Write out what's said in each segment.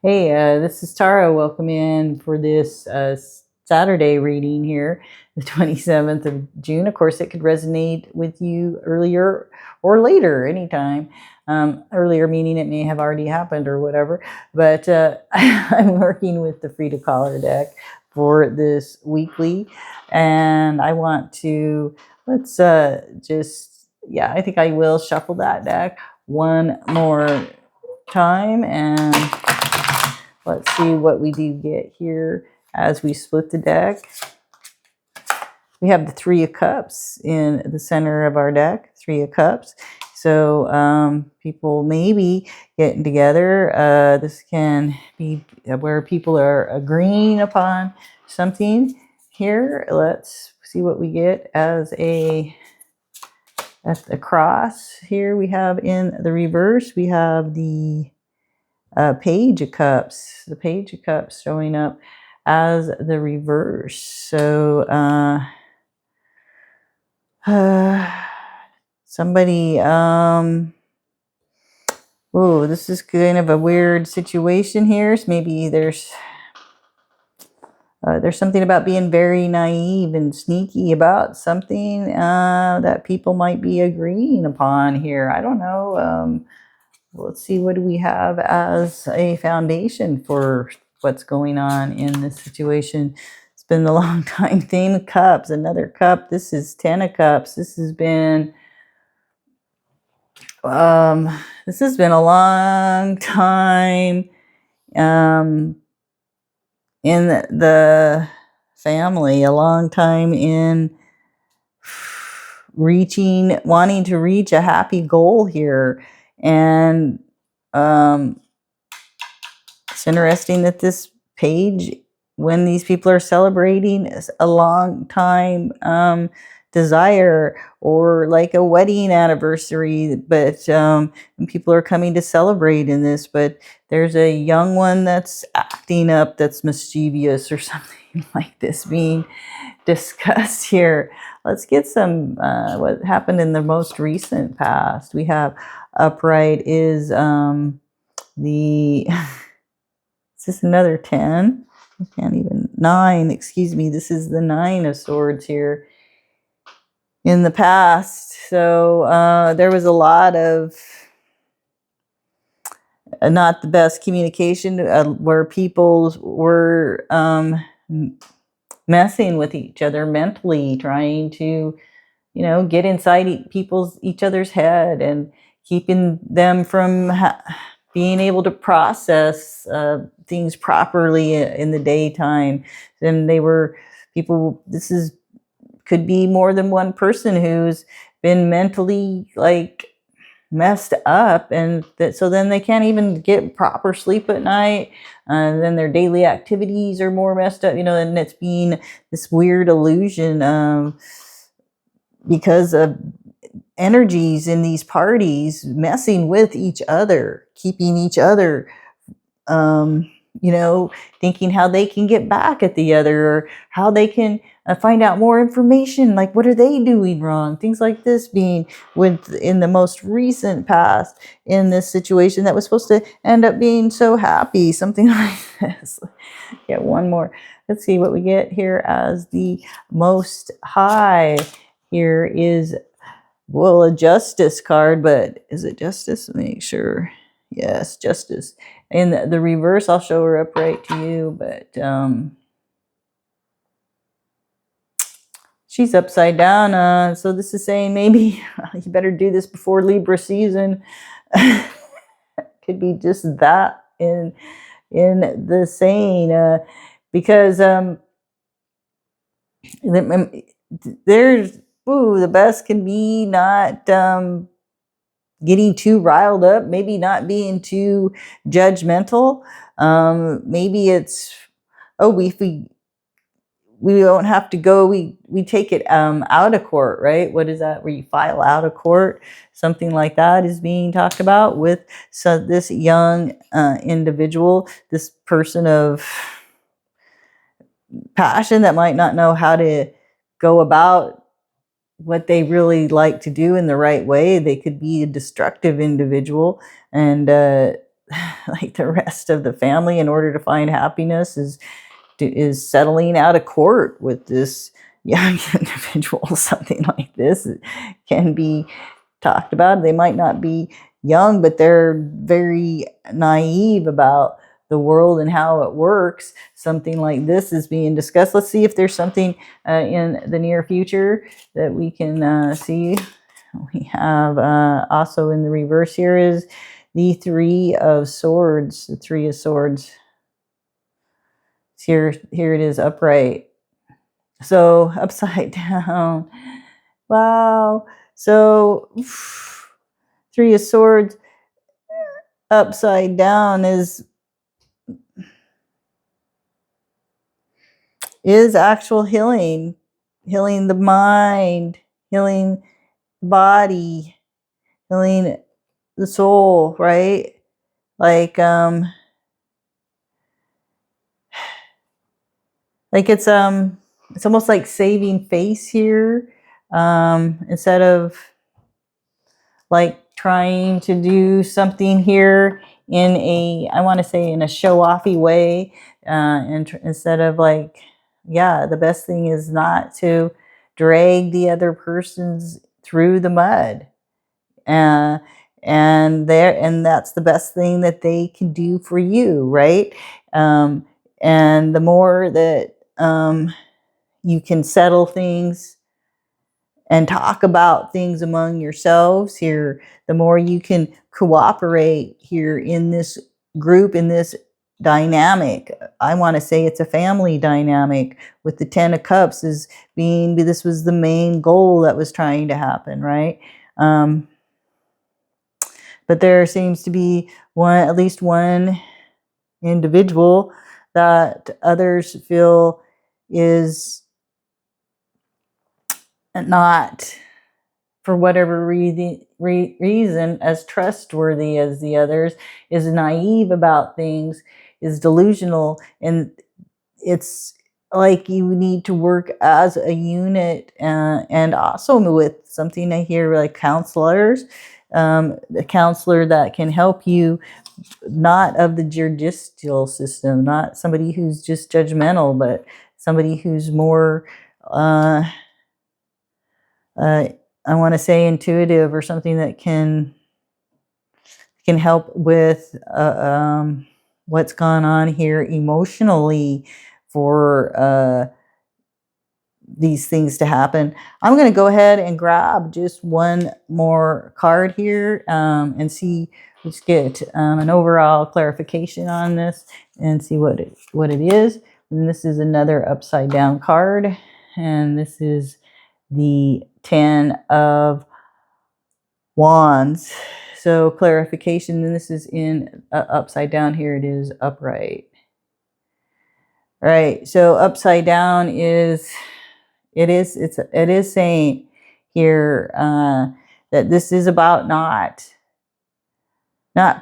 Hey, this is Tara. Welcome in for this Saturday reading here, the 27th of June. Of course, it could resonate with you earlier or later, anytime. Earlier meaning it may have already happened or whatever. But I'm working with the Frida Kahlo deck for this weekly. And I want to, let's I think I will shuffle that deck one more time and let's see what we do get here as we split the deck. We have the Three of Cups in the center of our deck, Three of Cups. So people may be getting together. This can be where people are agreeing upon something here. Let's see what we get as at the cross. Here we have in the reverse, we have the Page of Cups. The Page of Cups showing up as the reverse. So somebody oh, this is kind of a weird situation here. So maybe there's something about being very naive and sneaky about something that people might be agreeing upon here. I don't know. Let's see, what do we have as a foundation for what's going on in this situation? It's been a long time. Theme of Cups, another cup. This is Ten of Cups. This has been a long time in the family, a long time in wanting to reach a happy goal here. And it's interesting that this page, when these people are celebrating, is a long time desire, or like a wedding anniversary, but and people are coming to celebrate in this, but there's a young one that's acting up, that's mischievous or something like this being discussed here. Let's get some what happened in the most recent past. We have upright is the is this another 10? I can't even, 9, excuse me. This is the 9 of Swords here in the past. So there was a lot of not the best communication where people were messing with each other mentally, trying to, get inside each other's head and keeping them from being able to process things properly in the daytime. And this could be more than one person who's been mentally like messed up, and so then they can't even get proper sleep at night, and then their daily activities are more messed up, and it's being this weird illusion because of energies in these parties messing with each other, keeping each other thinking how they can get back at the other, or how they can find out more information, like what are they doing wrong, things like this being in the most recent past in this situation that was supposed to end up being so happy, something like this. Get one more. Let's see what we get here as the most high. Here is, well, a justice card, but is it justice? Make sure. Yes, justice. In the reverse, I'll show her upright to you, but she's upside down. So this is saying maybe you better do this before Libra season. Could be just that in the saying, because there's the best can be not getting too riled up, maybe not being too judgmental. Maybe it's, we don't have to go, we take it out of court, right? What is that, where you file out of court? Something like that is being talked about with this young individual, this person of passion that might not know how to go about what they really like to do in the right way. They could be a destructive individual, and like the rest of the family in order to find happiness is settling out of court with this young individual. Something like this can be talked about. They might not be young, but they're very naive about the world and how it works. Something like this is being discussed. Let's see if there's something in the near future that we can see. We have also in the reverse here is the Three of Swords. The Three of Swords. Here it is upright. So upside down. Wow. So Three of Swords upside down is actual healing. Healing the mind, healing the body, healing the soul, right? Like it's almost like saving face here, instead of like trying to do something here in I want to say in a show-offy way, instead of like, yeah, the best thing is not to drag the other person's through the mud. And that's the best thing that they can do for you, right? And the more that you can settle things and talk about things among yourselves here, the more you can cooperate here in this group, in this dynamic. I want to say it's a family dynamic with the Ten of Cups as being, this was the main goal that was trying to happen, right? But there seems to be at least one individual that others feel is not, for whatever reason, as trustworthy as the others, is naive about things, is delusional, and it's like you need to work as a unit, and also with something I hear like counselors, the counselor that can help you, not of the judicial system, not somebody who's just judgmental, but somebody who's more I want to say intuitive, or something that can help with what's gone on here emotionally for these things to happen. I'm going to go ahead and grab just one more card here and see, let's get an overall clarification on this and see what it is. And this is another upside down card, and this is the Ten of Wands. So clarification, and this is in upside down. Here it is upright. All right, so upside down is, it is saying here that this is about not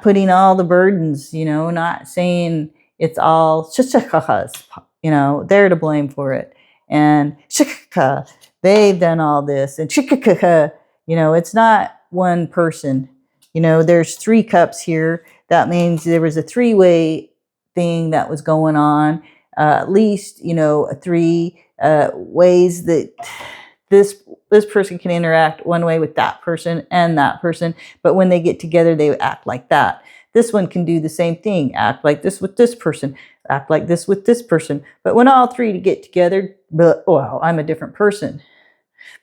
putting all the burdens, not saying it's all they're to blame for it, and they've done all this, and it's not one person. There's 3 cups here. That means there was a 3-way thing that was going on, at least 3 ways that this person can interact one way with that person and that person, but when they get together they act like that. This one can do the same thing, act like this with this person, act like this with this person, but when all 3 get together, well, I'm a different person.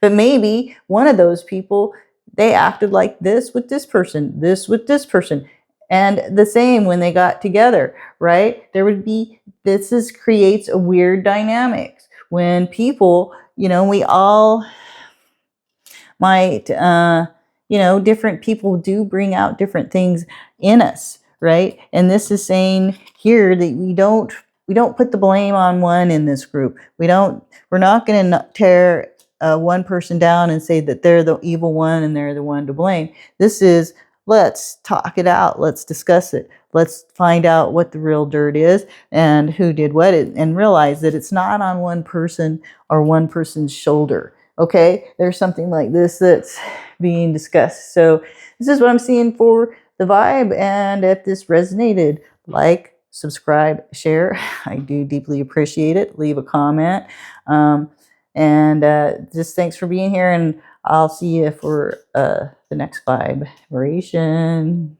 But maybe one of those people, they acted like this with this person, this with this person, and the same when they got together, right? There would be, creates a weird dynamics when people, we all might, different people do bring out different things in us, right? And this is saying here that we don't put the blame on one in this group. We're not going to tear one person down and say that they're the evil one and they're the one to blame. This is, let's talk it out. Let's discuss it. Let's find out what the real dirt is and who did what, and realize that it's not on one person or one person's shoulder. Okay, there's something like this that's being discussed. So this is what I'm seeing for the vibe and if this resonated, like, subscribe, share. I do deeply appreciate it. Leave a comment. And just thanks for being here, and I'll see you for the next vibration.